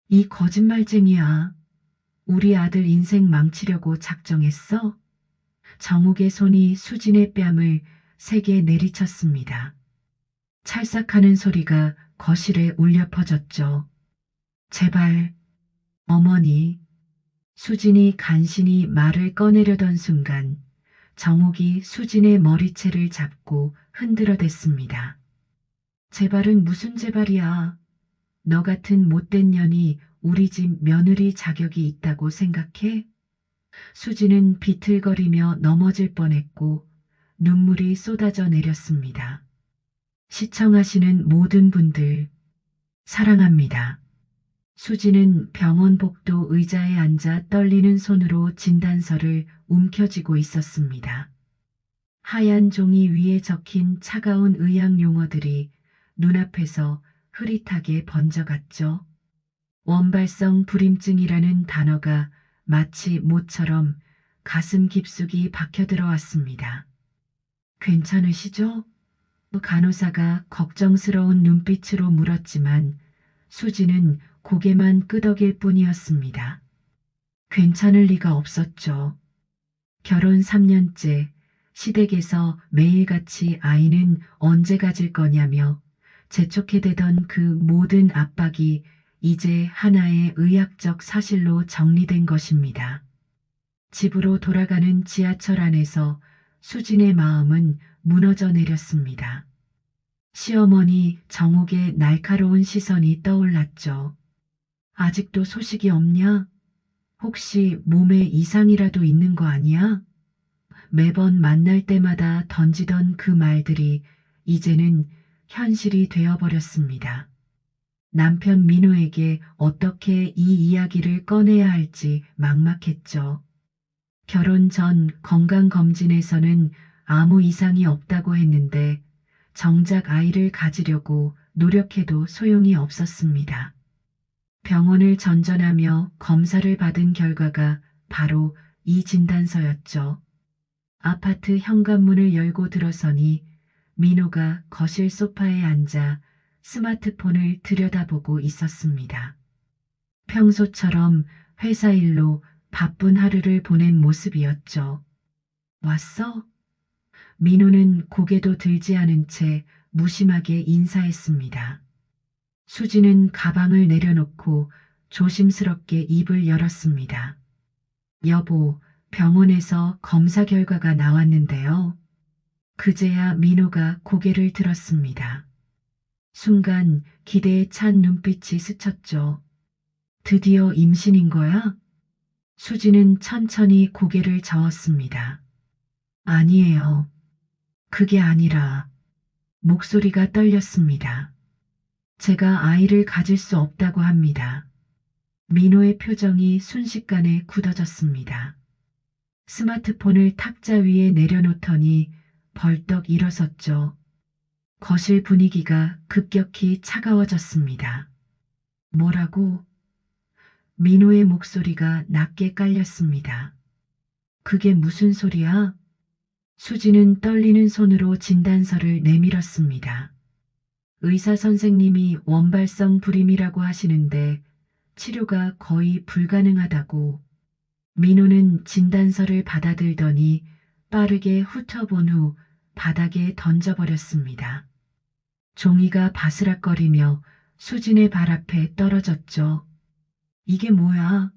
이 거짓말쟁이야. 우리 아들 인생 망치려고 작정했어? 정욱의 손이 수진의 뺨을 세게 내리쳤습니다. 찰싹하는 소리가 거실에 울려 퍼졌죠. 제발, 어머니. 수진이 간신히 말을 꺼내려던 순간 정욱이 수진의 머리채를 잡고 흔들어댔습니다. 제발은 무슨 제발이야. 너 같은 못된 년이 우리 집 며느리 자격이 있다고 생각해? 수진은 비틀거리며 넘어질 뻔했고 눈물이 쏟아져 내렸습니다. 시청하시는 모든 분들 사랑합니다. 수지는 병원 복도 의자에 앉아 떨리는 손으로 진단서를 움켜쥐고 있었습니다. 하얀 종이 위에 적힌 차가운 의학 용어들이 눈앞에서 흐릿하게 번져갔죠. 원발성 불임증이라는 단어가 마치 모처럼 가슴 깊숙이 박혀 들어왔습니다. 괜찮으시죠? 간호사가 걱정스러운 눈빛으로 물었지만 수지는 고개만 끄덕일 뿐이었습니다. 괜찮을 리가 없었죠. 결혼 3년째 시댁에서 매일같이 아이는 언제 가질 거냐며 재촉해대던 그 모든 압박이 이제 하나의 의학적 사실로 정리된 것입니다. 집으로 돌아가는 지하철 안에서 수진의 마음은 무너져 내렸습니다. 시어머니 정욱의 날카로운 시선이 떠올랐죠. 아직도 소식이 없냐? 혹시 몸에 이상이라도 있는 거 아니야? 매번 만날 때마다 던지던 그 말들이 이제는 현실이 되어버렸습니다. 남편 민호에게 어떻게 이 이야기를 꺼내야 할지 막막했죠. 결혼 전 건강검진에서는 아무 이상이 없다고 했는데 정작 아이를 가지려고 노력해도 소용이 없었습니다. 병원을 전전하며 검사를 받은 결과가 바로 이 진단서였죠. 아파트 현관문을 열고 들어서니 민호가 거실 소파에 앉아 스마트폰을 들여다보고 있었습니다. 평소처럼 회사 일로 바쁜 하루를 보낸 모습이었죠. 왔어? 민호는 고개도 들지 않은 채 무심하게 인사했습니다. 수지는 가방을 내려놓고 조심스럽게 입을 열었습니다. 여보, 병원에서 검사 결과가 나왔는데요. 그제야 민호가 고개를 들었습니다. 순간 기대에 찬 눈빛이 스쳤죠. 드디어 임신인 거야? 수지는 천천히 고개를 저었습니다. 아니에요. 그게 아니라 목소리가 떨렸습니다. 제가 아이를 가질 수 없다고 합니다. 민호의 표정이 순식간에 굳어졌습니다. 스마트폰을 탁자 위에 내려놓더니 벌떡 일어섰죠. 거실 분위기가 급격히 차가워졌습니다. 뭐라고? 민호의 목소리가 낮게 깔렸습니다. 그게 무슨 소리야? 수지는 떨리는 손으로 진단서를 내밀었습니다. 의사 선생님이 원발성 불임이라고 하시는데 치료가 거의 불가능하다고. 민호는 진단서를 받아들더니 빠르게 훑어본 후 바닥에 던져버렸습니다. 종이가 바스락거리며 수진의 발 앞에 떨어졌죠. 이게 뭐야?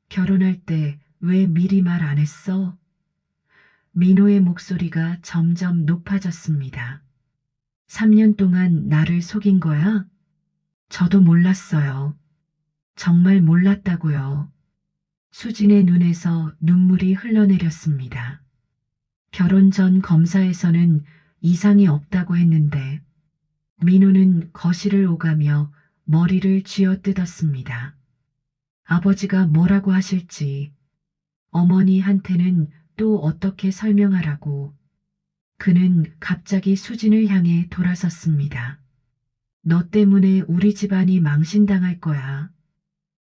결혼할 때 왜 미리 말 안 했어? 민호의 목소리가 점점 높아졌습니다. 3년 동안 나를 속인 거야? 저도 몰랐어요. 정말 몰랐다고요. 수진의 눈에서 눈물이 흘러내렸습니다. 결혼 전 검사에서는 이상이 없다고 했는데 민호는 거실을 오가며 머리를 쥐어뜯었습니다. 아버지가 뭐라고 하실지, 어머니한테는 또 어떻게 설명하라고. 그는 갑자기 수진을 향해 돌아섰습니다. 너 때문에 우리 집안이 망신당할 거야.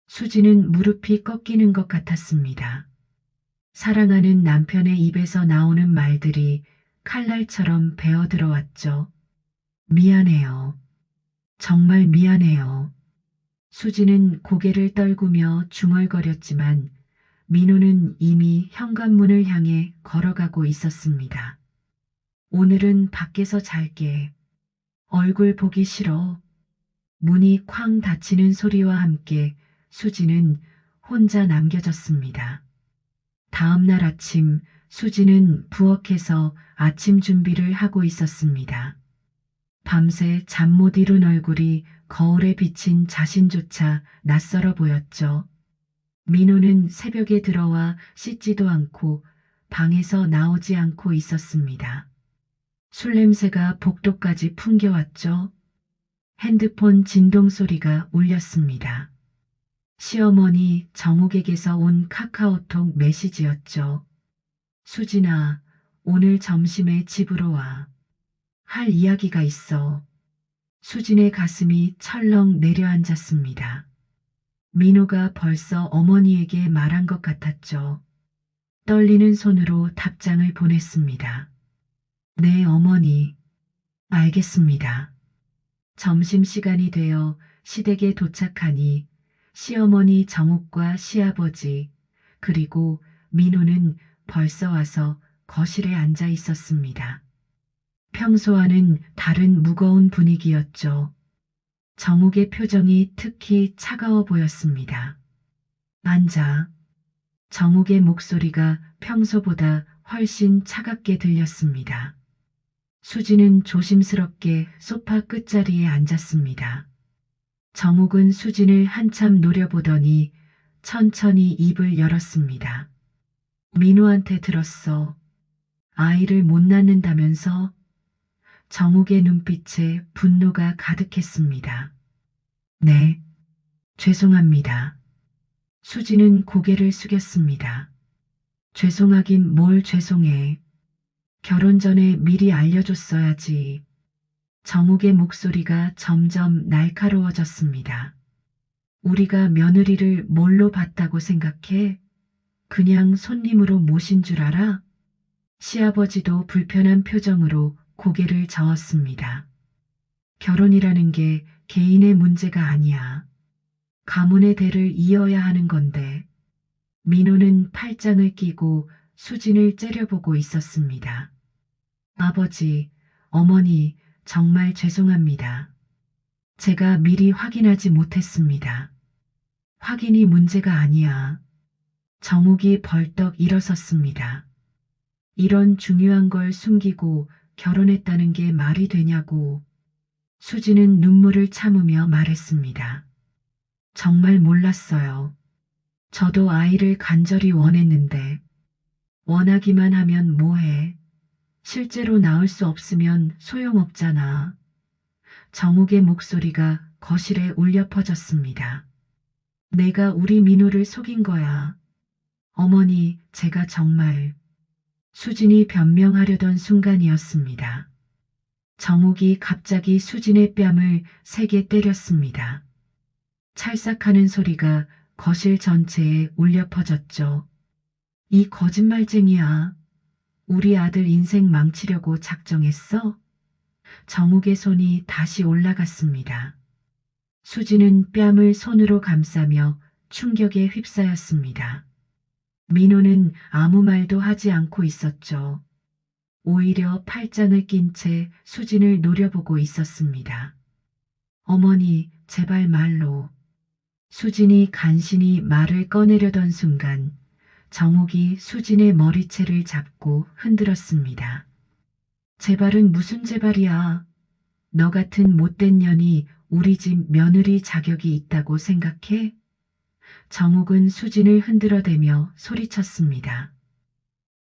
수진은 무릎이 꺾이는 것 같았습니다. 사랑하는 남편의 입에서 나오는 말들이 칼날처럼 베어 들어왔죠. 미안해요. 정말 미안해요. 수지는 고개를 떨구며 중얼거렸지만 민호는 이미 현관문을 향해 걸어가고 있었습니다. 오늘은 밖에서 잘게. 얼굴 보기 싫어. 문이 쾅 닫히는 소리와 함께 수지는 혼자 남겨졌습니다. 다음 날 아침 수지는 부엌에서 아침 준비를 하고 있었습니다. 밤새 잠 못 이룬 얼굴이 거울에 비친 자신조차 낯설어 보였죠. 민호는 새벽에 들어와 씻지도 않고 방에서 나오지 않고 있었습니다. 술 냄새가 복도까지 풍겨왔죠. 핸드폰 진동 소리가 울렸습니다. 시어머니 정욱에게서 온 카카오톡 메시지였죠. 수진아, 오늘 점심에 집으로 와. 할 이야기가 있어. 수진의 가슴이 철렁 내려앉았습니다. 민호가 벌써 어머니에게 말한 것 같았죠. 떨리는 손으로 답장을 보냈습니다. 네, 어머니. 알겠습니다. 점심시간이 되어 시댁에 도착하니 시어머니 정욱과 시아버지 그리고 민호는 벌써 와서 거실에 앉아 있었습니다. 평소와는 다른 무거운 분위기였죠. 정욱의 표정이 특히 차가워 보였습니다. 앉아. 정욱의 목소리가 평소보다 훨씬 차갑게 들렸습니다. 수지는 조심스럽게 소파 끝자리에 앉았습니다. 정욱은 수진을 한참 노려보더니 천천히 입을 열었습니다. 민호한테 들었어. 아이를 못 낳는다면서? 정욱의 눈빛에 분노가 가득했습니다. 네, 죄송합니다. 수지는 고개를 숙였습니다. 죄송하긴 뭘 죄송해. 결혼 전에 미리 알려줬어야지. 정욱의 목소리가 점점 날카로워졌습니다. 우리가 며느리를 뭘로 봤다고 생각해? 그냥 손님으로 모신 줄 알아? 시아버지도 불편한 표정으로 고개를 저었습니다. 결혼이라는 게 개인의 문제가 아니야. 가문의 대를 이어야 하는 건데. 민호는 팔짱을 끼고 수진을 째려보고 있었습니다. 아버지, 어머니, 정말 죄송합니다. 제가 미리 확인하지 못했습니다. 확인이 문제가 아니야. 정욱이 벌떡 일어섰습니다. 이런 중요한 걸 숨기고 결혼했다는 게 말이 되냐고. 수지는 눈물을 참으며 말했습니다. 정말 몰랐어요. 저도 아이를 간절히 원했는데. 원하기만 하면 뭐해. 실제로 낳을 수 없으면 소용없잖아. 정욱의 목소리가 거실에 울려 퍼졌습니다. 내가 우리 민호를 속인 거야. 어머니, 제가 정말. 수진이 변명하려던 순간이었습니다. 정욱이 갑자기 수진의 뺨을 세게 때렸습니다. 찰싹하는 소리가 거실 전체에 울려 퍼졌죠. 이 거짓말쟁이야. 우리 아들 인생 망치려고 작정했어? 정욱의 손이 다시 올라갔습니다. 수지는 뺨을 손으로 감싸며 충격에 휩싸였습니다. 민호는 아무 말도 하지 않고 있었죠. 오히려 팔짱을 낀 채 수진을 노려보고 있었습니다. 어머니, 제발 말로. 수진이 간신히 말을 꺼내려던 순간 정욱이 수진의 머리채를 잡고 흔들었습니다. 제발은 무슨 제발이야. 너 같은 못된 년이 우리 집 며느리 자격이 있다고 생각해? 정욱은 수진을 흔들어대며 소리쳤습니다.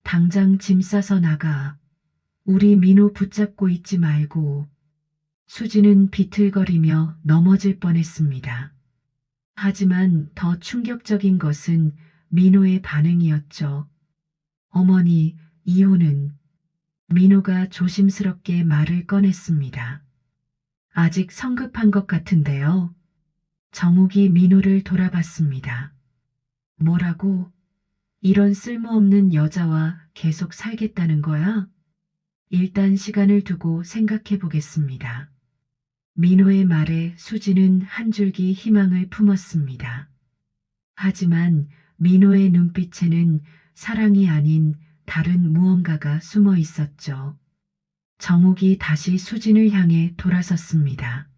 당장 짐 싸서 나가. 우리 민호 붙잡고 있지 말고. 수진은 비틀거리며 넘어질 뻔했습니다. 하지만 더 충격적인 것은 민호의 반응이었죠. 어머니, 이혼은. 민호가 조심스럽게 말을 꺼냈습니다. 아직 성급한 것 같은데요. 정욱이 민호를 돌아봤습니다. 뭐라고? 이런 쓸모없는 여자와 계속 살겠다는 거야? 일단 시간을 두고 생각해 보겠습니다. 민호의 말에 수지는 한 줄기 희망을 품었습니다. 하지만 민호의 눈빛에는 사랑이 아닌 다른 무언가가 숨어 있었죠. 정옥이 다시 수진을 향해 돌아섰습니다.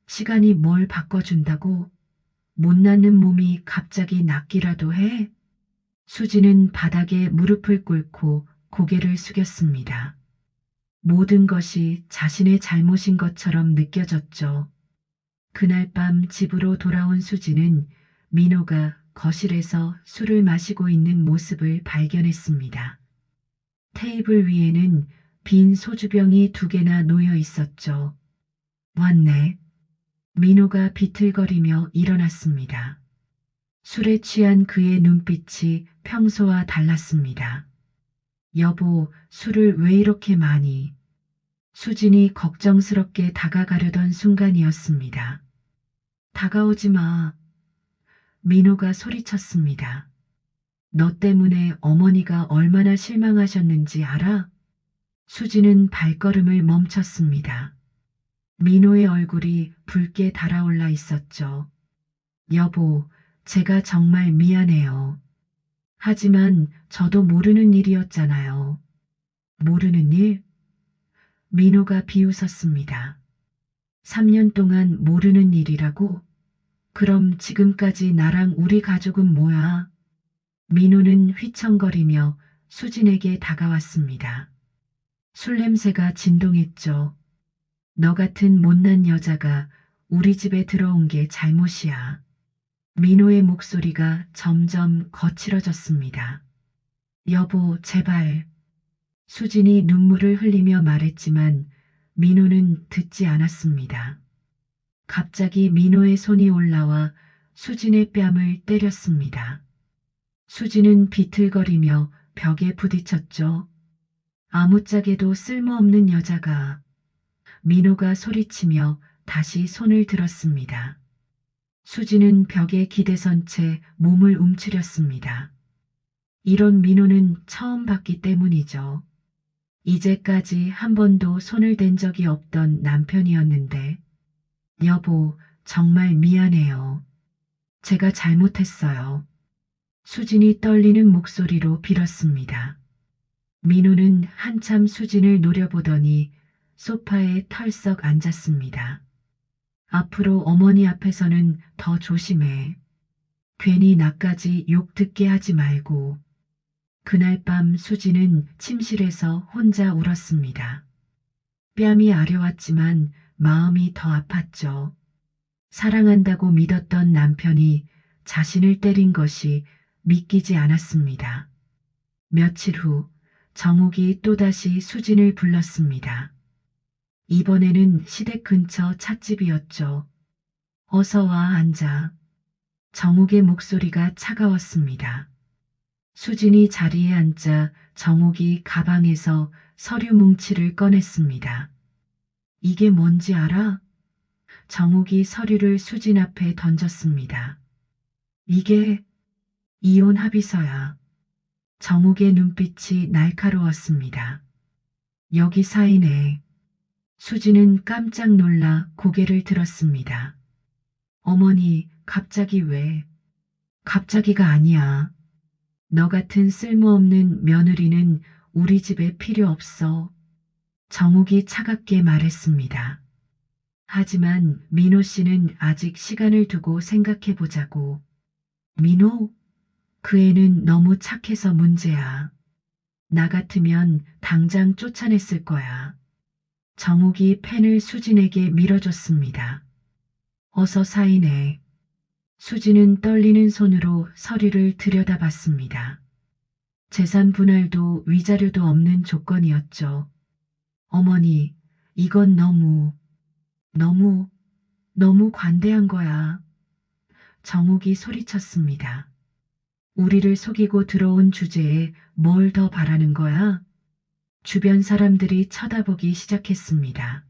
시간이 뭘 바꿔준다고? 못 낫는 몸이 갑자기 낫기라도 해? 수지는 바닥에 무릎을 꿇고 고개를 숙였습니다. 모든 것이 자신의 잘못인 것처럼 느껴졌죠. 그날 밤 집으로 돌아온 수지는 민호가 거실에서 술을 마시고 있는 모습을 발견했습니다. 테이블 위에는 빈 소주병이 2개나 놓여 있었죠. 왔네. 민호가 비틀거리며 일어났습니다. 술에 취한 그의 눈빛이 평소와 달랐습니다. 여보, 술을 왜 이렇게 많이? 수진이 걱정스럽게 다가가려던 순간이었습니다. 다가오지 마. 민호가 소리쳤습니다. 너 때문에 어머니가 얼마나 실망하셨는지 알아? 수지는 발걸음을 멈췄습니다. 민호의 얼굴이 붉게 달아올라 있었죠. 여보, 제가 정말 미안해요. 하지만 저도 모르는 일이었잖아요. 모르는 일? 민호가 비웃었습니다. 3년 동안 모르는 일이라고? 그럼 지금까지 나랑 우리 가족은 뭐야? 민호는 휘청거리며 수진에게 다가왔습니다. 술 냄새가 진동했죠. 너 같은 못난 여자가 우리 집에 들어온 게 잘못이야. 민호의 목소리가 점점 거칠어졌습니다. 여보, 제발. 수진이 눈물을 흘리며 말했지만 민호는 듣지 않았습니다. 갑자기 민호의 손이 올라와 수진의 뺨을 때렸습니다. 수진은 비틀거리며 벽에 부딪혔죠. 아무짝에도 쓸모없는 여자가. 민호가 소리치며 다시 손을 들었습니다. 수진은 벽에 기대선 채 몸을 움츠렸습니다. 이런 민호는 처음 봤기 때문이죠. 이제까지 한 번도 손을 댄 적이 없던 남편이었는데, 여보, 정말 미안해요. 제가 잘못했어요. 수진이 떨리는 목소리로 빌었습니다. 민호는 한참 수진을 노려보더니 소파에 털썩 앉았습니다. 앞으로 어머니 앞에서는 더 조심해. 괜히 나까지 욕 듣게 하지 말고. 그날 밤 수지는 침실에서 혼자 울었습니다. 뺨이 아려왔지만 마음이 더 아팠죠. 사랑한다고 믿었던 남편이 자신을 때린 것이 믿기지 않았습니다. 며칠 후 정욱이 또다시 수진을 불렀습니다. 이번에는 시댁 근처 찻집이었죠. 어서 와 앉아. 정욱의 목소리가 차가웠습니다. 수진이 자리에 앉자 정욱이 가방에서 서류 뭉치를 꺼냈습니다. 이게 뭔지 알아? 정욱이 서류를 수진 앞에 던졌습니다. 이게 이혼 합의서야. 정욱의 눈빛이 날카로웠습니다. 여기 사인해. 수진은 깜짝 놀라 고개를 들었습니다. 어머니, 갑자기 왜? 갑자기가 아니야. 너 같은 쓸모없는 며느리는 우리 집에 필요 없어. 정욱이 차갑게 말했습니다. 하지만 민호 씨는 아직 시간을 두고 생각해 보자고. 민호? 그 애는 너무 착해서 문제야. 나 같으면 당장 쫓아냈을 거야. 정욱이 펜을 수진에게 밀어줬습니다. 어서 사인해. 수진은 떨리는 손으로 서류를 들여다봤습니다. 재산 분할도 위자료도 없는 조건이었죠. 어머니, 이건 너무 관대한 거야. 정욱이 소리쳤습니다. 우리를 속이고 들어온 주제에 뭘 더 바라는 거야? 주변 사람들이 쳐다보기 시작했습니다.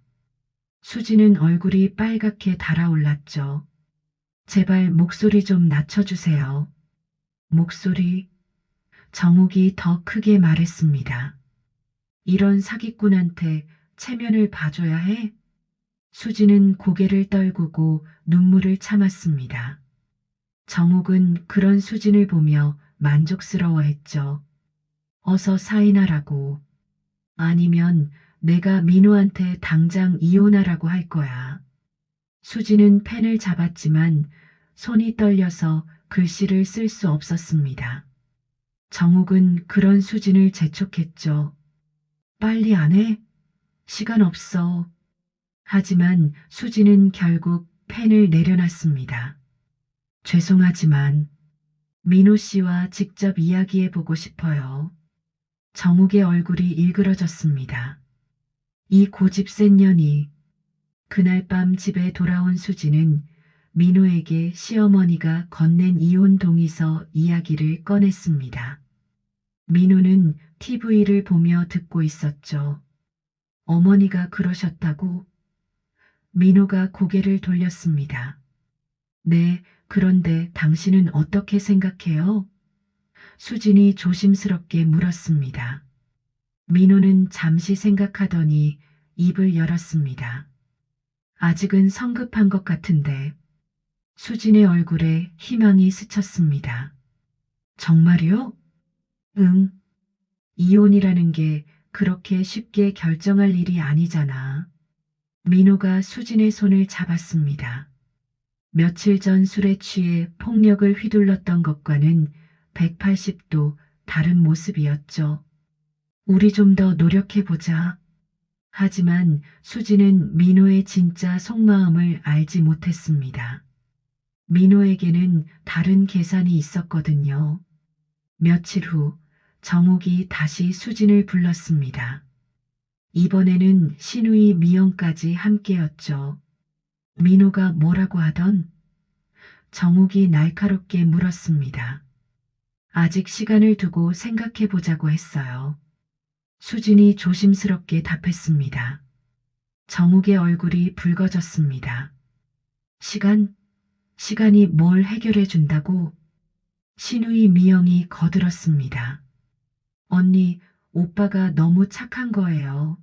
수지는 얼굴이 빨갛게 달아올랐죠. 제발 목소리 좀 낮춰주세요. 목소리. 정욱이 더 크게 말했습니다. 이런 사기꾼한테 체면을 봐줘야 해? 수지는 고개를 떨구고 눈물을 참았습니다. 정옥은 그런 수진을 보며 만족스러워했죠. 어서 사인하라고. 아니면 내가 민호한테 당장 이혼하라고 할 거야. 수지는 펜을 잡았지만 손이 떨려서 글씨를 쓸 수 없었습니다. 정옥은 그런 수진을 재촉했죠. 빨리 안 해? 시간 없어. 하지만 수지는 결국 펜을 내려놨습니다. 죄송하지만 민호 씨와 직접 이야기해 보고 싶어요. 정욱의 얼굴이 일그러졌습니다. 이 고집센 년이. 그날 밤 집에 돌아온 수지는 민호에게 시어머니가 건넨 이혼 동의서 이야기를 꺼냈습니다. 민호는 TV를 보며 듣고 있었죠. 어머니가 그러셨다고? 민호가 고개를 돌렸습니다. 네, 그런데 당신은 어떻게 생각해요? 수진이 조심스럽게 물었습니다. 민호는 잠시 생각하더니 입을 열었습니다. 아직은 성급한 것 같은데. 수진의 얼굴에 희망이 스쳤습니다. 정말요? 응. 이혼이라는 게 그렇게 쉽게 결정할 일이 아니잖아. 민호가 수진의 손을 잡았습니다. 며칠 전 술에 취해 폭력을 휘둘렀던 것과는 180도 다른 모습이었죠. 우리 좀 더 노력해보자. 하지만 수지는 민호의 진짜 속마음을 알지 못했습니다. 민호에게는 다른 계산이 있었거든요. 며칠 후 정욱이 다시 수진을 불렀습니다. 이번에는 신우이 미영까지 함께였죠. 민호가 뭐라고 하던? 정욱이 날카롭게 물었습니다. 아직 시간을 두고 생각해 보자고 했어요. 수진이 조심스럽게 답했습니다. 정욱의 얼굴이 붉어졌습니다. 시간? 시간이 뭘 해결해 준다고? 신우이 미영이 거들었습니다. 언니, 오빠가 너무 착한 거예요.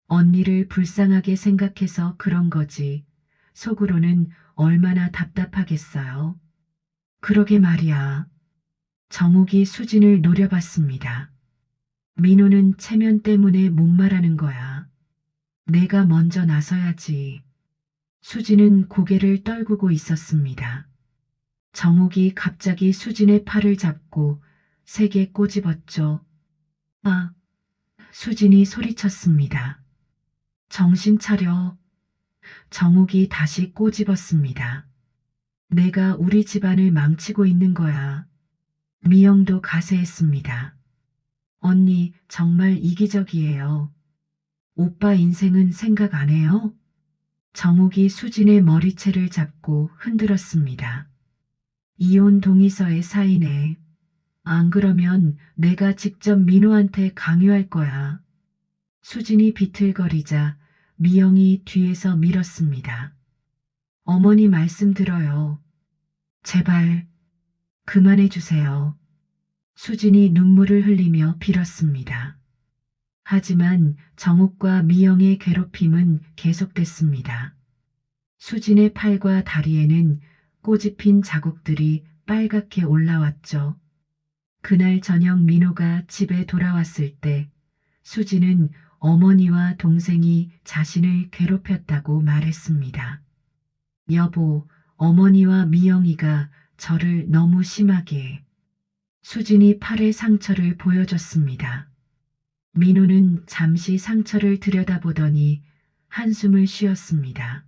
언니를 불쌍하게 생각해서 그런 거지. 속으로는 얼마나 답답하겠어요. 그러게 말이야. 정욱이 수진을 노려봤습니다. 민호는 체면 때문에 못 말하는 거야. 내가 먼저 나서야지. 수진은 고개를 떨구고 있었습니다. 정욱이 갑자기 수진의 팔을 잡고 세게 꼬집었죠. 아, 수진이 소리쳤습니다. 정신 차려. 정욱이 다시 꼬집었습니다. 내가 우리 집안을 망치고 있는 거야. 미영도 가세했습니다. 언니 정말 이기적이에요. 오빠 인생은 생각 안 해요? 정욱이 수진의 머리채를 잡고 흔들었습니다. 이혼 동의서에 사인해. 안 그러면 내가 직접 민호한테 강요할 거야. 수진이 비틀거리자 미영이 뒤에서 밀었습니다. 어머니 말씀 들어요. 제발 그만해 주세요. 수진이 눈물을 흘리며 빌었습니다. 하지만 정욱과 미영의 괴롭힘은 계속됐습니다. 수진의 팔과 다리에는 꼬집힌 자국들이 빨갛게 올라왔죠. 그날 저녁 민호가 집에 돌아왔을 때 수진은 어머니와 동생이 자신을 괴롭혔다고 말했습니다. 여보, 어머니와 미영이가 저를 너무 심하게. 수진이 팔의 상처를 보여줬습니다. 민호는 잠시 상처를 들여다보더니 한숨을 쉬었습니다.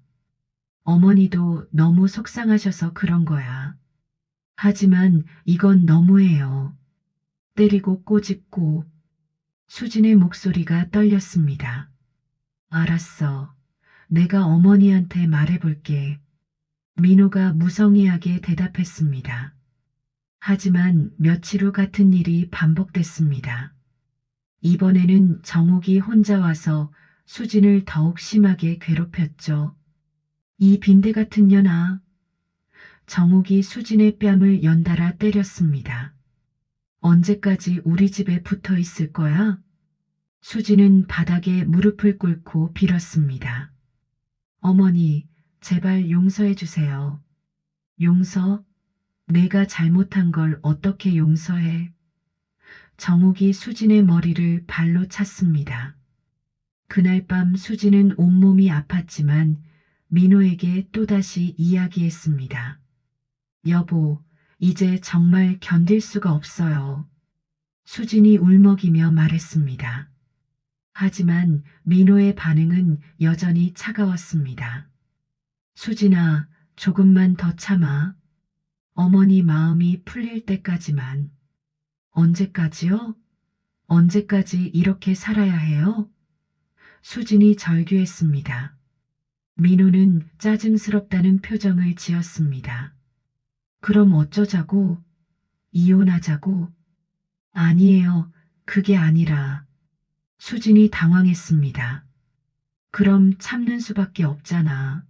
어머니도 너무 속상하셔서 그런 거야. 하지만 이건 너무해요. 때리고 꼬집고. 수진의 목소리가 떨렸습니다. 알았어. 내가 어머니한테 말해볼게. 민호가 무성의하게 대답했습니다. 하지만 며칠 후 같은 일이 반복됐습니다. 이번에는 정욱이 혼자 와서 수진을 더욱 심하게 괴롭혔죠. 이 빈대 같은 년아. 정욱이 수진의 뺨을 연달아 때렸습니다. 언제까지 우리 집에 붙어 있을 거야? 수진은 바닥에 무릎을 꿇고 빌었습니다. 어머니, 제발 용서해 주세요. 용서? 내가 잘못한 걸 어떻게 용서해? 정옥이 수진의 머리를 발로 찼습니다. 그날 밤 수진은 온몸이 아팠지만 민호에게 또다시 이야기했습니다. 여보, 이제 정말 견딜 수가 없어요. 수진이 울먹이며 말했습니다. 하지만 민호의 반응은 여전히 차가웠습니다. 수진아, 조금만 더 참아. 어머니 마음이 풀릴 때까지만. 언제까지요? 언제까지 이렇게 살아야 해요? 수진이 절규했습니다. 민호는 짜증스럽다는 표정을 지었습니다. 그럼 어쩌자고? 이혼하자고? 아니에요. 그게 아니라. 수진이 당황했습니다. 그럼 참는 수밖에 없잖아.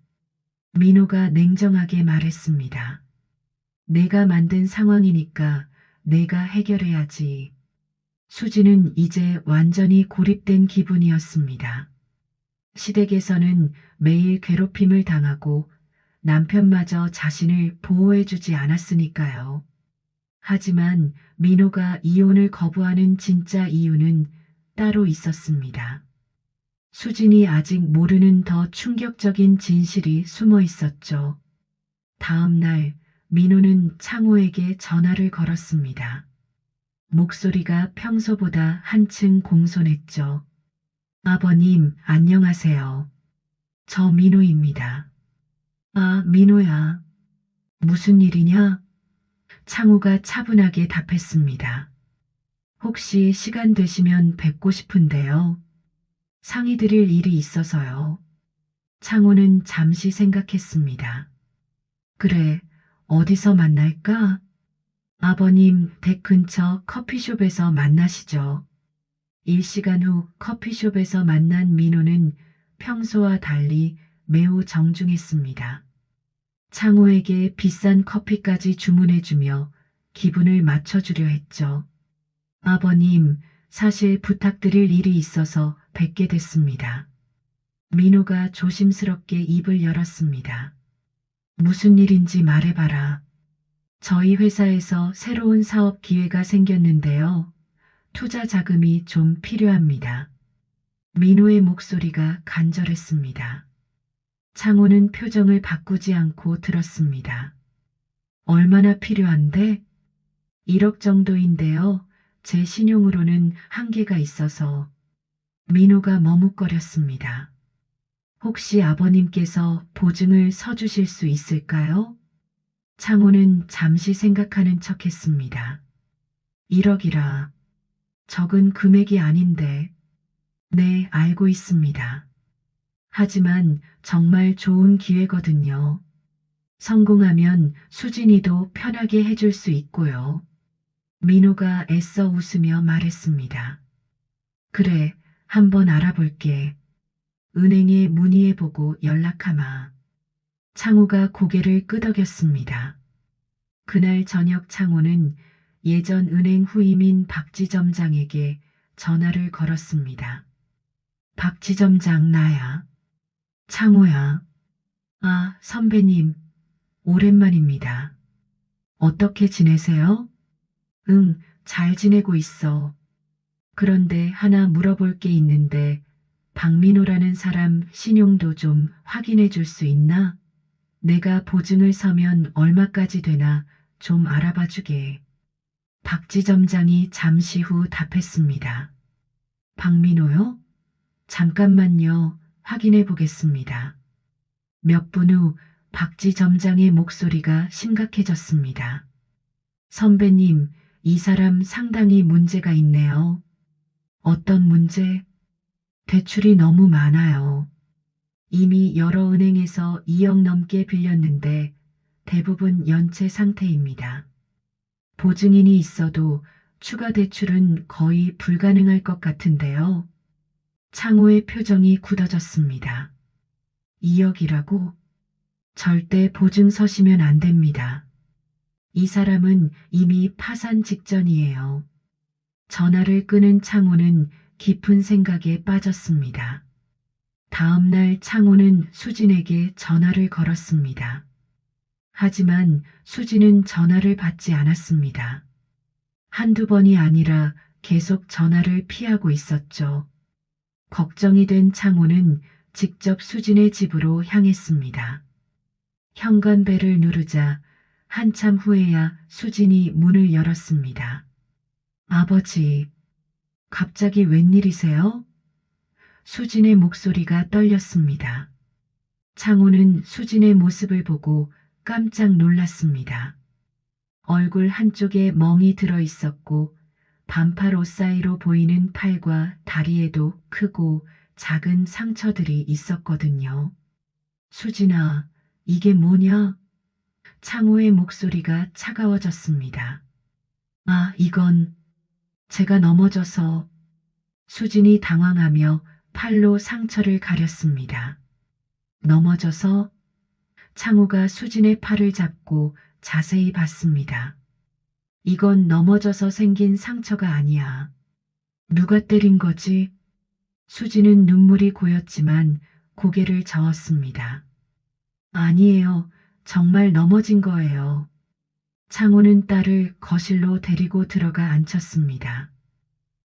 민호가 냉정하게 말했습니다. 내가 만든 상황이니까 내가 해결해야지. 수진은 이제 완전히 고립된 기분이었습니다. 시댁에서는 매일 괴롭힘을 당하고 남편마저 자신을 보호해주지 않았으니까요. 하지만 민호가 이혼을 거부하는 진짜 이유는 따로 있었습니다. 수진이 아직 모르는 더 충격적인 진실이 숨어 있었죠. 다음 날 민호는 창호에게 전화를 걸었습니다. 목소리가 평소보다 한층 공손했죠. 아버님, 안녕하세요. 저 민호입니다. 아, 민호야. 무슨 일이냐? 창호가 차분하게 답했습니다. 혹시 시간 되시면 뵙고 싶은데요. 상의드릴 일이 있어서요. 창호는 잠시 생각했습니다. 그래, 어디서 만날까? 아버님 댁 근처 커피숍에서 만나시죠. 일시간 후 커피숍에서 만난 민호는 평소와 달리 매우 정중했습니다. 창호에게 비싼 커피까지 주문해주며 기분을 맞춰주려 했죠. 아버님, 사실 부탁드릴 일이 있어서 뵙게 됐습니다. 민호가 조심스럽게 입을 열었습니다. 무슨 일인지 말해봐라. 저희 회사에서 새로운 사업 기회가 생겼는데요. 투자 자금이 좀 필요합니다. 민호의 목소리가 간절했습니다. 창호는 표정을 바꾸지 않고 들었습니다. 얼마나 필요한데? 1억 정도인데요. 제 신용으로는 한계가 있어서. 민호가 머뭇거렸습니다. 혹시 아버님께서 보증을 서주실 수 있을까요? 창호는 잠시 생각하는 척 했습니다. 1억이라. 적은 금액이 아닌데. 네, 알고 있습니다. 하지만 정말 좋은 기회거든요. 성공하면 수진이도 편하게 해줄 수 있고요. 민호가 애써 웃으며 말했습니다. 그래, 한번 알아볼게. 은행에 문의해보고 연락하마. 창호가 고개를 끄덕였습니다. 그날 저녁 창호는 예전 은행 후임인 박지점장에게 전화를 걸었습니다. 박지점장 나야. 창호야. 아, 선배님, 오랜만입니다. 어떻게 지내세요? 응, 잘 지내고 있어. 그런데 하나 물어볼 게 있는데 박민호라는 사람 신용도 좀 확인해 줄 수 있나? 내가 보증을 서면 얼마까지 되나 좀 알아봐 주게. 박지점장이 잠시 후 답했습니다. 박민호요? 잠깐만요. 확인해 보겠습니다. 몇 분 후 박지점장의 목소리가 심각해졌습니다. 선배님, 이 사람 상당히 문제가 있네요. 어떤 문제? 대출이 너무 많아요. 이미 여러 은행에서 2억 넘게 빌렸는데 대부분 연체 상태입니다. 보증인이 있어도 추가 대출은 거의 불가능할 것 같은데요. 창호의 표정이 굳어졌습니다. 2억이라고? 절대 보증 서시면 안 됩니다. 이 사람은 이미 파산 직전이에요. 전화를 끄는 창호는 깊은 생각에 빠졌습니다. 다음 날 창호는 수진에게 전화를 걸었습니다. 하지만 수진은 전화를 받지 않았습니다. 한두 번이 아니라 계속 전화를 피하고 있었죠. 걱정이 된 창호는 직접 수진의 집으로 향했습니다. 현관벨을 누르자 한참 후에야 수진이 문을 열었습니다. 아버지, 갑자기 웬일이세요? 수진의 목소리가 떨렸습니다. 창호는 수진의 모습을 보고 깜짝 놀랐습니다. 얼굴 한쪽에 멍이 들어 있었고 반팔 옷 사이로 보이는 팔과 다리에도 크고 작은 상처들이 있었거든요. 수진아, 이게 뭐냐? 창호의 목소리가 차가워졌습니다. 아, 이건 제가 넘어져서. 수진이 당황하며 팔로 상처를 가렸습니다. 넘어져서 창호가 수진의 팔을 잡고 자세히 봤습니다. 이건 넘어져서 생긴 상처가 아니야. 누가 때린 거지? 수진은 눈물이 고였지만 고개를 저었습니다. 아니에요. 정말 넘어진 거예요. 창호는 딸을 거실로 데리고 들어가 앉혔습니다.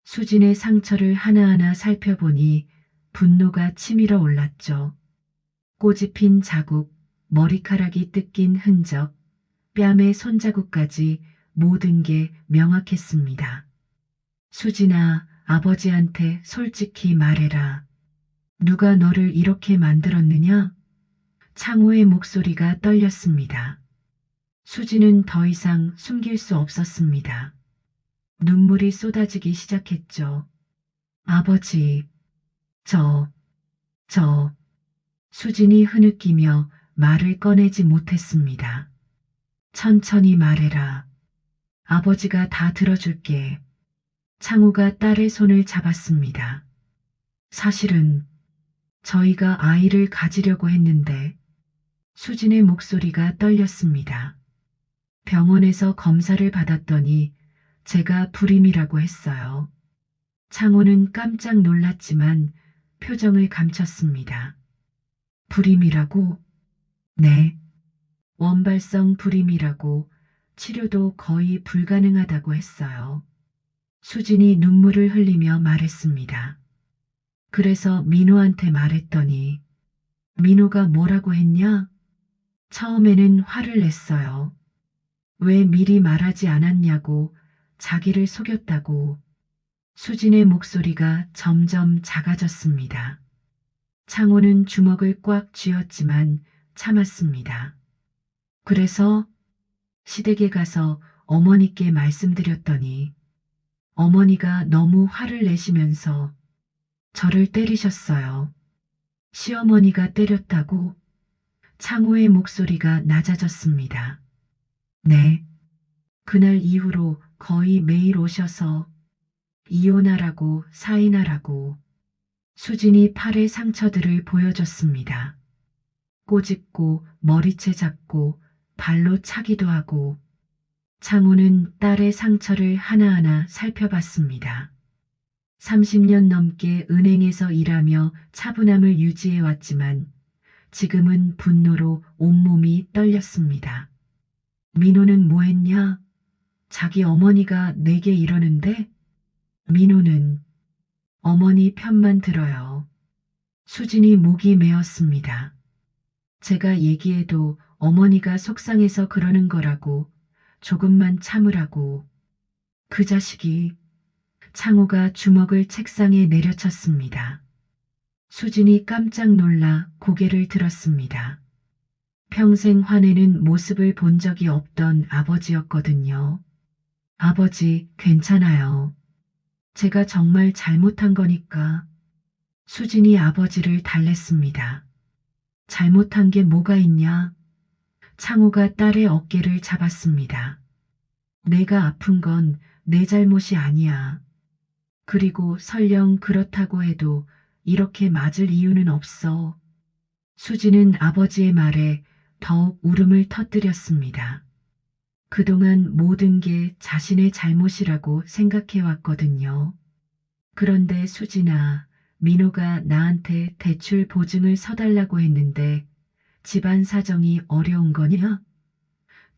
수진의 상처를 하나하나 살펴보니 분노가 치밀어 올랐죠. 꼬지 핀 자국, 머리카락이 뜯긴 흔적, 뺨의 손자국까지 모든 게 명확했습니다. 수진아, 아버지한테 솔직히 말해라. 누가 너를 이렇게 만들었느냐? 창호의 목소리가 떨렸습니다. 수진은 더 이상 숨길 수 없었습니다. 눈물이 쏟아지기 시작했죠. 아버지, 저, 저. 수진이 흐느끼며 말을 꺼내지 못했습니다. 천천히 말해라. 아버지가 다 들어줄게. 창호가 딸의 손을 잡았습니다. 사실은 저희가 아이를 가지려고 했는데 수진의 목소리가 떨렸습니다. 병원에서 검사를 받았더니 제가 불임이라고 했어요. 창호는 깜짝 놀랐지만 표정을 감췄습니다. 불임이라고? 네. 원발성 불임이라고 치료도 거의 불가능하다고 했어요. 수진이 눈물을 흘리며 말했습니다. 그래서 민호한테 말했더니 민호가 뭐라고 했냐? 처음에는 화를 냈어요. 왜 미리 말하지 않았냐고 자기를 속였다고. 수진의 목소리가 점점 작아졌습니다. 창호는 주먹을 꽉 쥐었지만 참았습니다. 그래서 시댁에 가서 어머니께 말씀드렸더니 어머니가 너무 화를 내시면서 저를 때리셨어요. 시어머니가 때렸다고. 창호의 목소리가 낮아졌습니다. 네. 그날 이후로 거의 매일 오셔서 이혼하라고 사인하라고. 수진이 팔의 상처들을 보여줬습니다. 꼬집고 머리채 잡고 발로 차기도 하고. 창호는 딸의 상처를 하나하나 살펴봤습니다. 30년 넘게 은행에서 일하며 차분함을 유지해 왔지만 지금은 분노로 온몸이 떨렸습니다. 민호는 뭐 했냐? 자기 어머니가 내게 이러는데? 민호는 어머니 편만 들어요. 수진이 목이 메었습니다. 제가 얘기해도 어머니가 속상해서 그러는 거라고. 조금만 참으라고. 그 자식이. 창호가 주먹을 책상에 내려쳤습니다. 수진이 깜짝 놀라 고개를 들었습니다. 평생 화내는 모습을 본 적이 없던 아버지였거든요. 아버지, 괜찮아요. 제가 정말 잘못한 거니까. 수진이 아버지를 달랬습니다. 잘못한 게 뭐가 있냐? 창호가 딸의 어깨를 잡았습니다. 내가 아픈 건 내 잘못이 아니야. 그리고 설령 그렇다고 해도 이렇게 맞을 이유는 없어. 수진은 아버지의 말에 더욱 울음을 터뜨렸습니다. 그동안 모든 게 자신의 잘못이라고 생각해왔거든요. 그런데 수진아, 민호가 나한테 대출 보증을 서달라고 했는데 집안 사정이 어려운 거냐?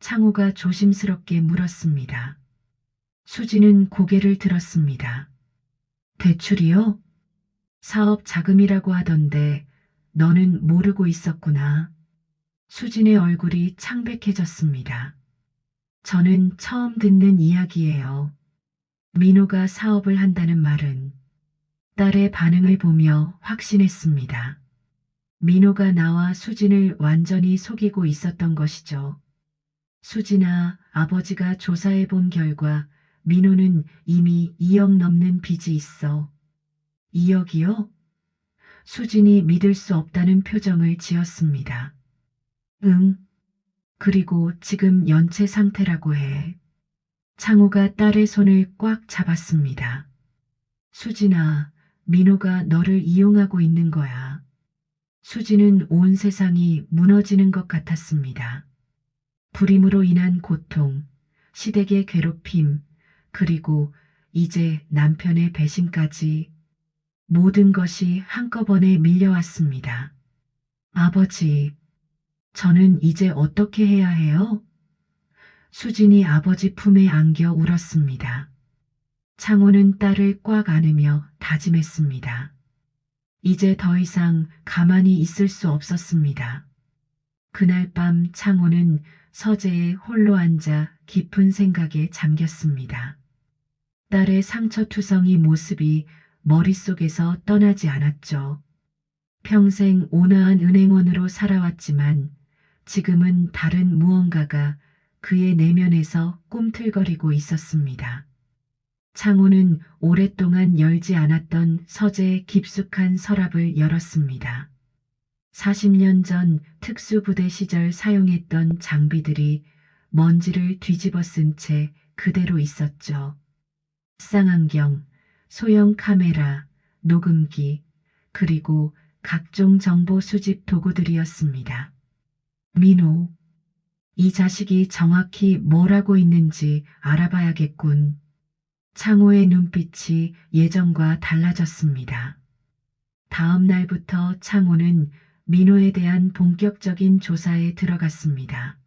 창호가 조심스럽게 물었습니다. 수지는 고개를 들었습니다. 대출이요? 사업 자금이라고 하던데 너는 모르고 있었구나. 수진의 얼굴이 창백해졌습니다. 저는 처음 듣는 이야기예요. 민호가 사업을 한다는 말은 딸의 반응을 보며 확신했습니다. 민호가 나와 수진을 완전히 속이고 있었던 것이죠. 수진아, 아버지가 조사해 본 결과 민호는 이미 2억 넘는 빚이 있어. 2억이요? 수진이 믿을 수 없다는 표정을 지었습니다. 응. 그리고 지금 연체 상태라고 해. 창호가 딸의 손을 꽉 잡았습니다. 수진아, 민호가 너를 이용하고 있는 거야. 수진은 온 세상이 무너지는 것 같았습니다. 불임으로 인한 고통, 시댁의 괴롭힘, 그리고 이제 남편의 배신까지 모든 것이 한꺼번에 밀려왔습니다. 아버지, 저는 이제 어떻게 해야 해요? 수진이 아버지 품에 안겨 울었습니다. 창호는 딸을 꽉 안으며 다짐했습니다. 이제 더 이상 가만히 있을 수 없었습니다. 그날 밤 창호는 서재에 홀로 앉아 깊은 생각에 잠겼습니다. 딸의 상처투성이 모습이 머릿속에서 떠나지 않았죠. 평생 온화한 은행원으로 살아왔지만 지금은 다른 무언가가 그의 내면에서 꿈틀거리고 있었습니다. 창호는 오랫동안 열지 않았던 서재의 깊숙한 서랍을 열었습니다. 40년 전 특수부대 시절 사용했던 장비들이 먼지를 뒤집어 쓴 채 그대로 있었죠. 쌍안경, 소형 카메라, 녹음기, 그리고 각종 정보 수집 도구들이었습니다. 민호, 이 자식이 정확히 뭘 하고 있는지 알아봐야겠군. 창호의 눈빛이 예전과 달라졌습니다. 다음 날부터 창호는 민호에 대한 본격적인 조사에 들어갔습니다.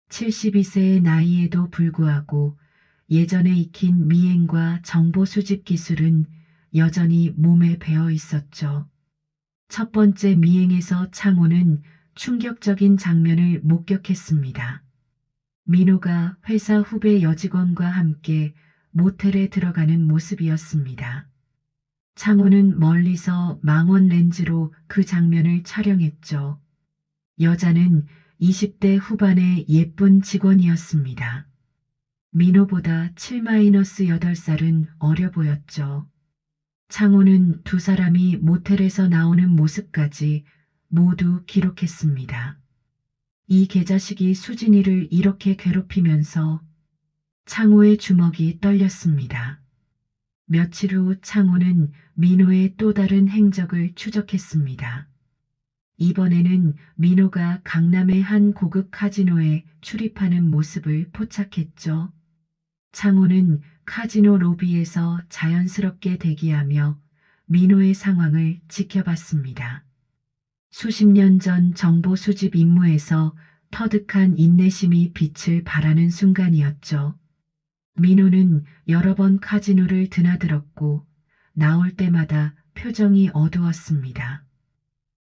72세의 나이에도 불구하고 예전에 익힌 미행과 정보 수집 기술은 여전히 몸에 배어 있었죠. 첫 번째 미행에서 창호는 충격적인 장면을 목격했습니다. 민호가 회사 후배 여직원과 함께 모텔에 들어가는 모습이었습니다. 창호는 멀리서 망원 렌즈로 그 장면을 촬영했죠. 여자는 20대 후반의 예쁜 직원이었습니다. 민호보다 7-8살은 어려 보였죠. 창호는 두 사람이 모텔에서 나오는 모습까지 모두 기록했습니다. 이 개자식이 수진이를 이렇게 괴롭히면서 창호의 주먹이 떨렸습니다. 며칠 후 창호는 민호의 또 다른 행적을 추적했습니다. 이번에는 민호가 강남의 한 고급 카지노에 출입하는 모습을 포착했죠. 창호는 카지노 로비에서 자연스럽게 대기하며 민호의 상황을 지켜봤습니다. 수십 년 전 정보 수집 임무에서 터득한 인내심이 빛을 발하는 순간이었죠. 민호는 여러 번 카지노를 드나들었고 나올 때마다 표정이 어두웠습니다.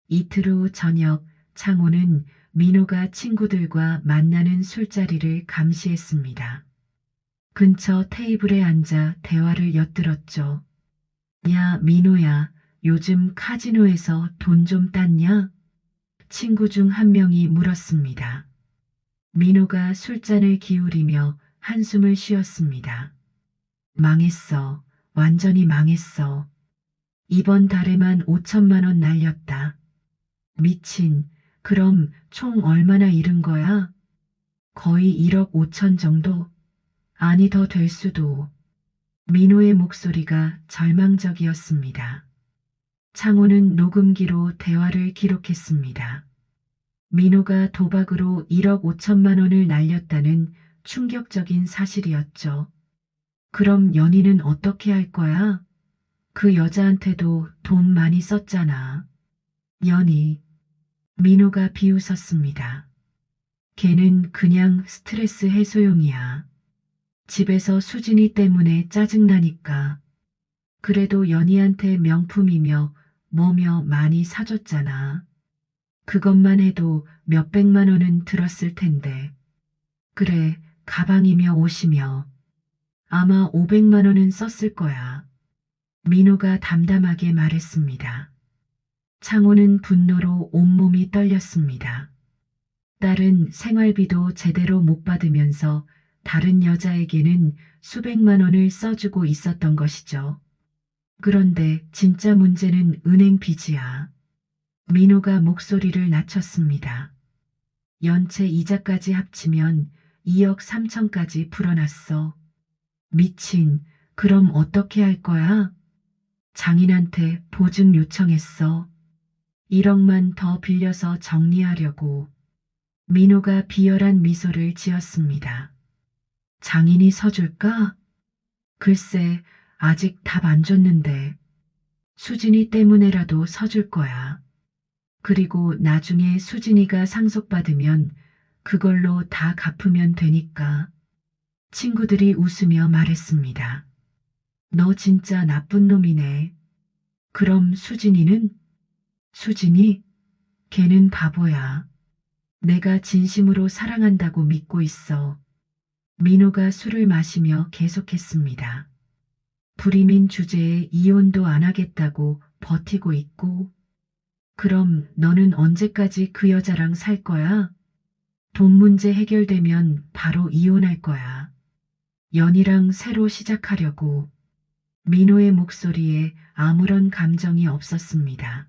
이틀 후 저녁 창호는 민호가 친구들과 만나는 술자리를 감시했습니다. 근처 테이블에 앉아 대화를 엿들었죠. 야, 민호야, 요즘 카지노에서 돈 좀 땄냐? 친구 중 한 명이 물었습니다. 민호가 술잔을 기울이며 한숨을 쉬었습니다. 망했어. 완전히 망했어. 이번 달에만 5천만 원 날렸다. 미친. 그럼 총 얼마나 잃은 거야? 거의 1억 5천 정도? 아니 더 될 수도. 민호의 목소리가 절망적이었습니다. 창호는 녹음기로 대화를 기록했습니다. 민호가 도박으로 1억 5천만 원을 날렸다는 충격적인 사실이었죠. 그럼 연희는 어떻게 할 거야? 그 여자한테도 돈 많이 썼잖아. 연희, 민호가 비웃었습니다. 걔는 그냥 스트레스 해소용이야. 집에서 수진이 때문에 짜증나니까. 그래도 연희한테 명품이며 뭐며 많이 사줬잖아. 그것만 해도 몇백만 원은 들었을 텐데. 그래, 가방이며 옷이며. 아마 500만 원은 썼을 거야. 민호가 담담하게 말했습니다. 창호는 분노로 온몸이 떨렸습니다. 딸은 생활비도 제대로 못 받으면서 다른 여자에게는 수백만 원을 써주고 있었던 것이죠. 그런데 진짜 문제는 은행 빚이야. 민호가 목소리를 낮췄습니다. 연체 이자까지 합치면 2억 3천까지 불어났어. 미친, 그럼 어떻게 할 거야? 장인한테 보증 요청했어. 1억만 더 빌려서 정리하려고. 민호가 비열한 미소를 지었습니다. 장인이 서줄까? 글쎄, 아직 답 안 줬는데. 수진이 때문에라도 서줄 거야. 그리고 나중에 수진이가 상속받으면 그걸로 다 갚으면 되니까. 친구들이 웃으며 말했습니다. 너 진짜 나쁜 놈이네. 그럼 수진이는? 수진이? 걔는 바보야. 내가 진심으로 사랑한다고 믿고 있어. 민호가 술을 마시며 계속했습니다. 불임인 주제에 이혼도 안 하겠다고 버티고 있고. 그럼 너는 언제까지 그 여자랑 살 거야? 돈 문제 해결되면 바로 이혼할 거야. 연희랑 새로 시작하려고. 민호의 목소리에 아무런 감정이 없었습니다.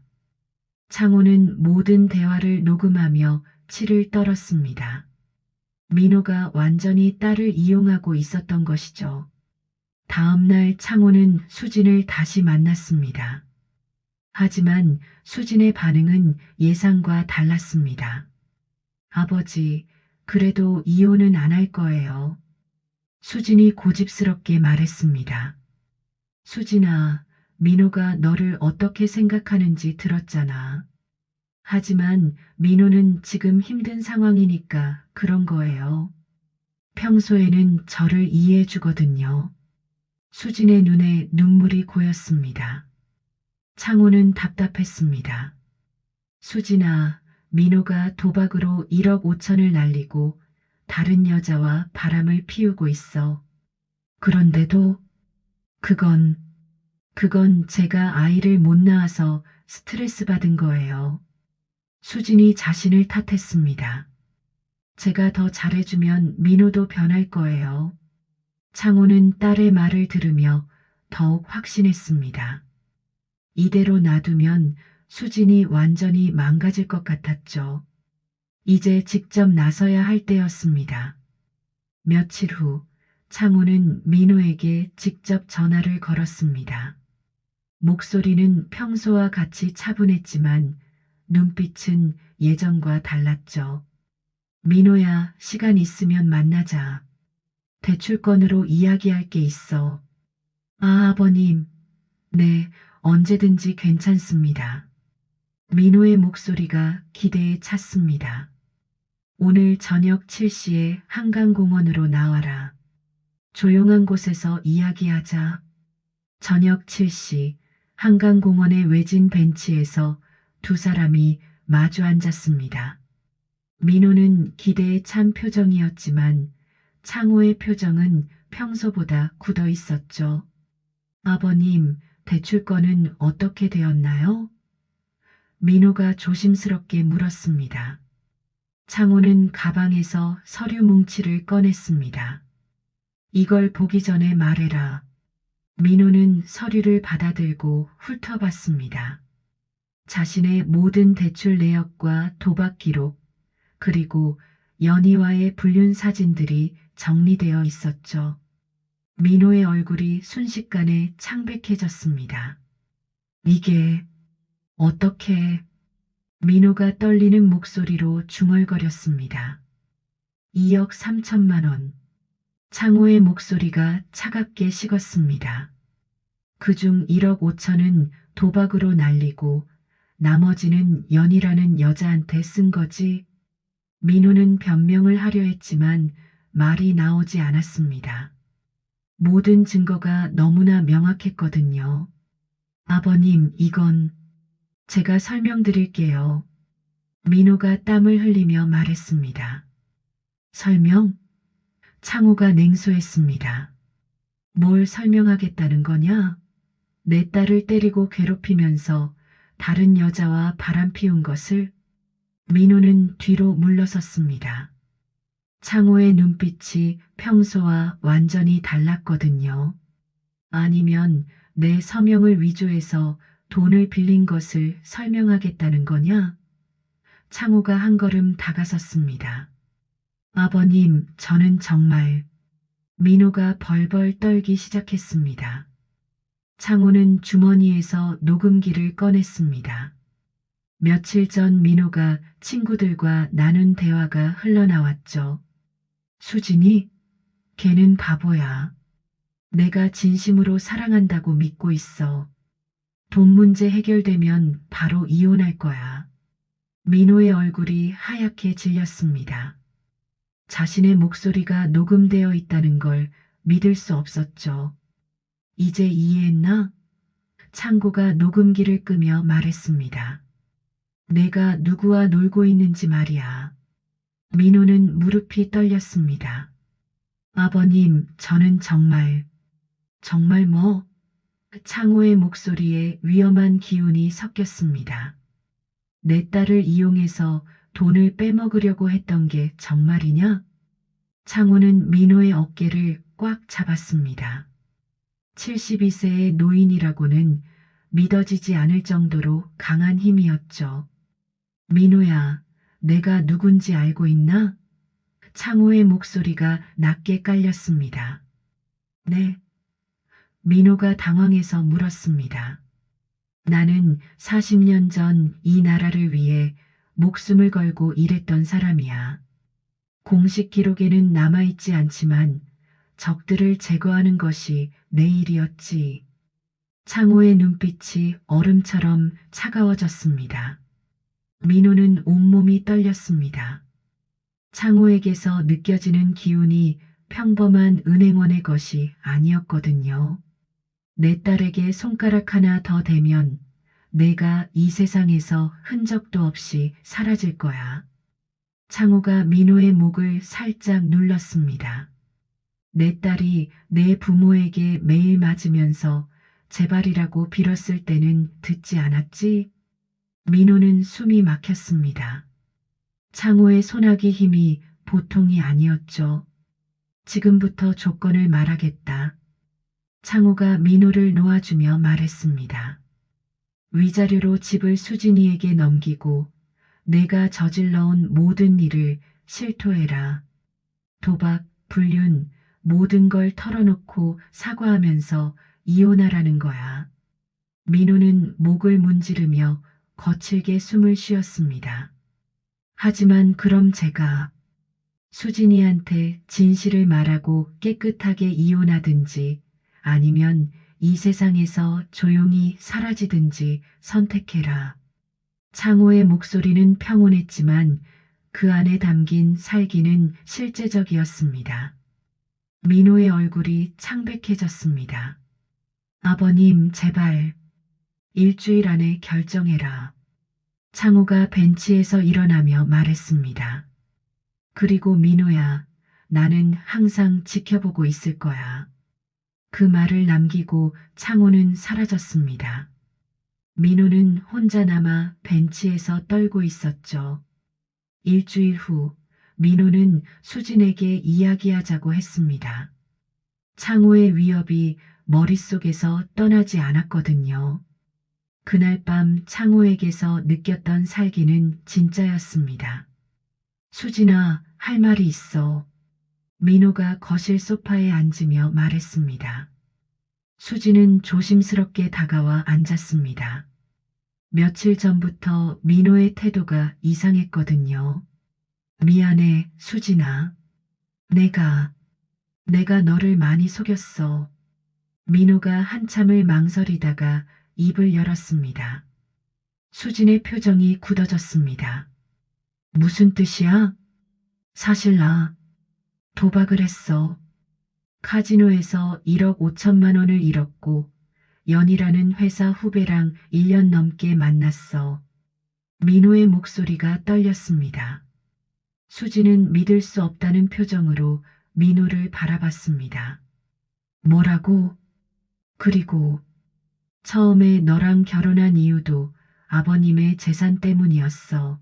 창호는 모든 대화를 녹음하며 치를 떨었습니다. 민호가 완전히 딸을 이용하고 있었던 것이죠. 다음 날 창호는 수진을 다시 만났습니다. 하지만 수진의 반응은 예상과 달랐습니다. 아버지, 그래도 이혼은 안 할 거예요. 수진이 고집스럽게 말했습니다. 수진아, 민호가 너를 어떻게 생각하는지 들었잖아. 하지만 민호는 지금 힘든 상황이니까 그런 거예요. 평소에는 저를 이해해 주거든요. 수진의 눈에 눈물이 고였습니다. 창호는 답답했습니다. 수진아, 민호가 도박으로 1억 5천을 날리고 다른 여자와 바람을 피우고 있어. 그런데도 그건 제가 아이를 못 낳아서 스트레스 받은 거예요. 수진이 자신을 탓했습니다. 제가 더 잘해주면 민호도 변할 거예요. 창호는 딸의 말을 들으며 더욱 확신했습니다. 이대로 놔두면 수진이 완전히 망가질 것 같았죠. 이제 직접 나서야 할 때였습니다. 며칠 후 창호는 민호에게 직접 전화를 걸었습니다. 목소리는 평소와 같이 차분했지만 눈빛은 예전과 달랐죠. 민호야, 시간 있으면 만나자. 대출건으로 이야기할 게 있어. 아, 아버님. 네, 언제든지 괜찮습니다. 민호의 목소리가 기대에 찼습니다. 오늘 저녁 7시에 한강공원으로 나와라. 조용한 곳에서 이야기하자. 저녁 7시 한강공원의 외진 벤치에서 두 사람이 마주 앉았습니다. 민호는 기대에 찬 표정이었지만 창호의 표정은 평소보다 굳어 있었죠. 아버님, 대출건은 어떻게 되었나요? 민호가 조심스럽게 물었습니다. 창호는 가방에서 서류 뭉치를 꺼냈습니다. 이걸 보기 전에 말해라. 민호는 서류를 받아들고 훑어봤습니다. 자신의 모든 대출 내역과 도박 기록, 그리고 연희와의 불륜 사진들이 정리되어 있었죠. 민호의 얼굴이 순식간에 창백해졌습니다. 이게 어떻게... 민호가 떨리는 목소리로 중얼거렸습니다. 2억 3천만 원. 창호의 목소리가 차갑게 식었습니다. 그중 1억 5천은 도박으로 날리고 나머지는 연이라는 여자한테 쓴 거지. 민호는 변명을 하려 했지만 말이 나오지 않았습니다. 모든 증거가 너무나 명확했거든요. 아버님, 이건 제가 설명드릴게요. 민호가 땀을 흘리며 말했습니다. 설명? 창호가 냉소했습니다. 뭘 설명하겠다는 거냐? 내 딸을 때리고 괴롭히면서 다른 여자와 바람 피운 것을. 민호는 뒤로 물러섰습니다. 창호의 눈빛이 평소와 완전히 달랐거든요. 아니면 내 서명을 위조해서 돈을 빌린 것을 설명하겠다는 거냐? 창호가 한 걸음 다가섰습니다. 아버님, 저는 정말. 민호가 벌벌 떨기 시작했습니다. 창호는 주머니에서 녹음기를 꺼냈습니다. 며칠 전 민호가 친구들과 나눈 대화가 흘러나왔죠. 수진이? 걔는 바보야. 내가 진심으로 사랑한다고 믿고 있어. 돈 문제 해결되면 바로 이혼할 거야. 민호의 얼굴이 하얗게 질렸습니다. 자신의 목소리가 녹음되어 있다는 걸 믿을 수 없었죠. 이제 이해했나? 창고가 녹음기를 끄며 말했습니다. 내가 누구와 놀고 있는지 말이야. 민호는 무릎이 떨렸습니다. 아버님, 저는 정말 뭐? 창호의 목소리에 위험한 기운이 섞였습니다. 내 딸을 이용해서 돈을 빼먹으려고 했던 게 정말이냐? 창호는 민호의 어깨를 꽉 잡았습니다. 72세의 노인이라고는 믿어지지 않을 정도로 강한 힘이었죠. 민호야, 내가 누군지 알고 있나? 창호의 목소리가 낮게 깔렸습니다. 네. 민호가 당황해서 물었습니다. 나는 40년 전 이 나라를 위해 목숨을 걸고 일했던 사람이야. 공식 기록에는 남아있지 않지만 적들을 제거하는 것이 내 일이었지. 창호의 눈빛이 얼음처럼 차가워졌습니다. 민호는 온몸이 떨렸습니다. 창호에게서 느껴지는 기운이 평범한 은행원의 것이 아니었거든요. 내 딸에게 손가락 하나 더 대면 내가 이 세상에서 흔적도 없이 사라질 거야. 창호가 민호의 목을 살짝 눌렀습니다. 내 딸이 내 부모에게 매일 맞으면서 제발이라고 빌었을 때는 듣지 않았지? 민호는 숨이 막혔습니다. 창호의 소나기 힘이 보통이 아니었죠. 지금부터 조건을 말하겠다. 창호가 민호를 놓아주며 말했습니다. 위자료로 집을 수진이에게 넘기고 내가 저질러온 모든 일을 실토해라. 도박, 불륜, 모든 걸 털어놓고 사과하면서 이혼하라는 거야. 민호는 목을 문지르며 거칠게 숨을 쉬었습니다. 하지만 그럼 제가 수진이한테 진실을 말하고 깨끗하게 이혼하든지 아니면 이 세상에서 조용히 사라지든지 선택해라. 창호의 목소리는 평온했지만 그 안에 담긴 살기는 실제적이었습니다. 민호의 얼굴이 창백해졌습니다. 아버님, 제발. 일주일 안에 결정해라. 창호가 벤치에서 일어나며 말했습니다. 그리고 민호야, 나는 항상 지켜보고 있을 거야. 그 말을 남기고 창호는 사라졌습니다. 민호는 혼자 남아 벤치에서 떨고 있었죠. 일주일 후 민호는 수진에게 이야기하자고 했습니다. 창호의 위협이 머릿속에서 떠나지 않았거든요. 그날 밤 창호에게서 느꼈던 살기는 진짜였습니다. 수진아, 할 말이 있어. 민호가 거실 소파에 앉으며 말했습니다. 수진은 조심스럽게 다가와 앉았습니다. 며칠 전부터 민호의 태도가 이상했거든요. 미안해, 수진아. 내가 너를 많이 속였어. 민호가 한참을 망설이다가 입을 열었습니다. 수진의 표정이 굳어졌습니다. 무슨 뜻이야? 사실 나 도박을 했어. 카지노에서 1억 5천만 원을 잃었고 연이라는 회사 후배랑 1년 넘게 만났어. 민호의 목소리가 떨렸습니다. 수지는 믿을 수 없다는 표정으로 민호를 바라봤습니다. 뭐라고? 그리고 처음에 너랑 결혼한 이유도 아버님의 재산 때문이었어.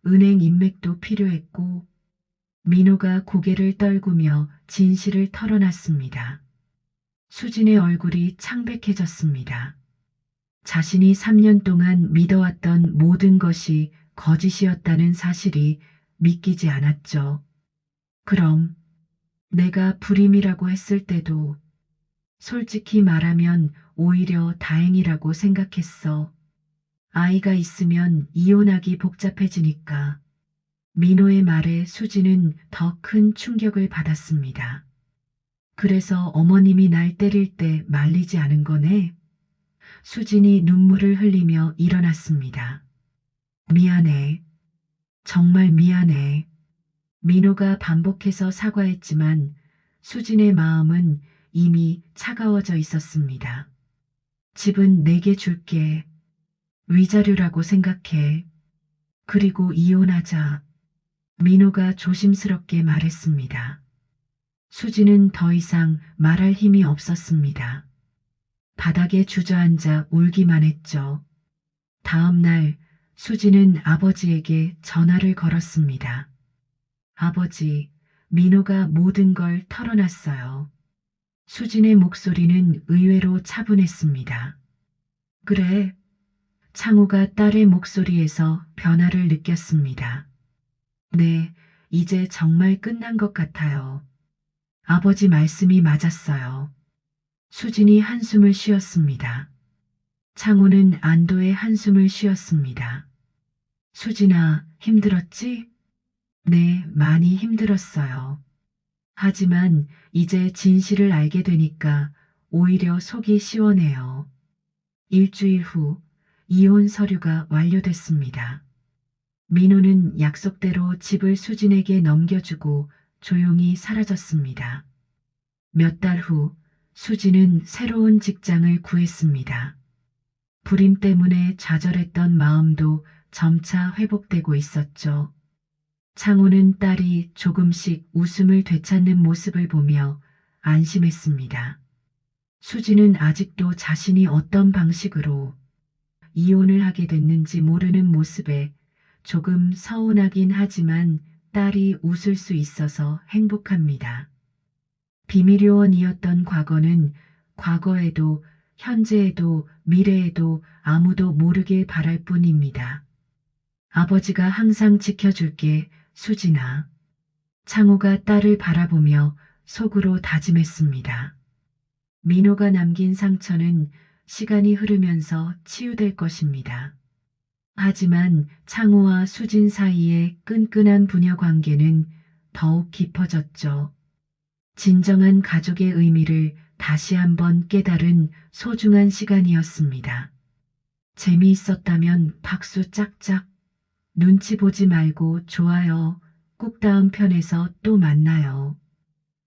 은행 인맥도 필요했고 민호가 고개를 떨구며 진실을 털어놨습니다. 수진의 얼굴이 창백해졌습니다. 자신이 3년 동안 믿어왔던 모든 것이 거짓이었다는 사실이 믿기지 않았죠. 그럼 내가 불임이라고 했을 때도 솔직히 말하면 오히려 다행이라고 생각했어. 아이가 있으면 이혼하기 복잡해지니까. 민호의 말에 수지는 더 큰 충격을 받았습니다. 그래서 어머님이 날 때릴 때 말리지 않은 거네? 수진이 눈물을 흘리며 일어났습니다. 미안해. 정말 미안해. 민호가 반복해서 사과했지만 수진의 마음은 이미 차가워져 있었습니다. 집은 내게 줄게. 위자료라고 생각해. 그리고 이혼하자. 민호가 조심스럽게 말했습니다. 수지는 더 이상 말할 힘이 없었습니다. 바닥에 주저앉아 울기만 했죠. 다음 날 수지는 아버지에게 전화를 걸었습니다. 아버지, 민호가 모든 걸 털어놨어요. 수진의 목소리는 의외로 차분했습니다. 그래. 창호가 딸의 목소리에서 변화를 느꼈습니다. 네, 이제 정말 끝난 것 같아요. 아버지 말씀이 맞았어요. 수진이 한숨을 쉬었습니다. 창호는 안도의 한숨을 쉬었습니다. 수진아, 힘들었지? 네, 많이 힘들었어요. 하지만 이제 진실을 알게 되니까 오히려 속이 시원해요. 일주일 후 이혼 서류가 완료됐습니다. 민호는 약속대로 집을 수진에게 넘겨주고 조용히 사라졌습니다. 몇 달 후 수진은 새로운 직장을 구했습니다. 불임 때문에 좌절했던 마음도 점차 회복되고 있었죠. 창호는 딸이 조금씩 웃음을 되찾는 모습을 보며 안심했습니다. 수지는 아직도 자신이 어떤 방식으로 이혼을 하게 됐는지 모르는 모습에 조금 서운하긴 하지만 딸이 웃을 수 있어서 행복합니다. 비밀요원이었던 과거는 과거에도 현재에도 미래에도 아무도 모르길 바랄 뿐입니다. 아버지가 항상 지켜줄게, 수진아. 창호가 딸을 바라보며 속으로 다짐했습니다. 민호가 남긴 상처는 시간이 흐르면서 치유될 것입니다. 하지만 창호와 수진 사이의 끈끈한 부녀 관계는 더욱 깊어졌죠. 진정한 가족의 의미를 다시 한번 깨달은 소중한 시간이었습니다. 재미있었다면 박수 짝짝, 눈치 보지 말고 좋아요, 꼭 다음 편에서 또 만나요.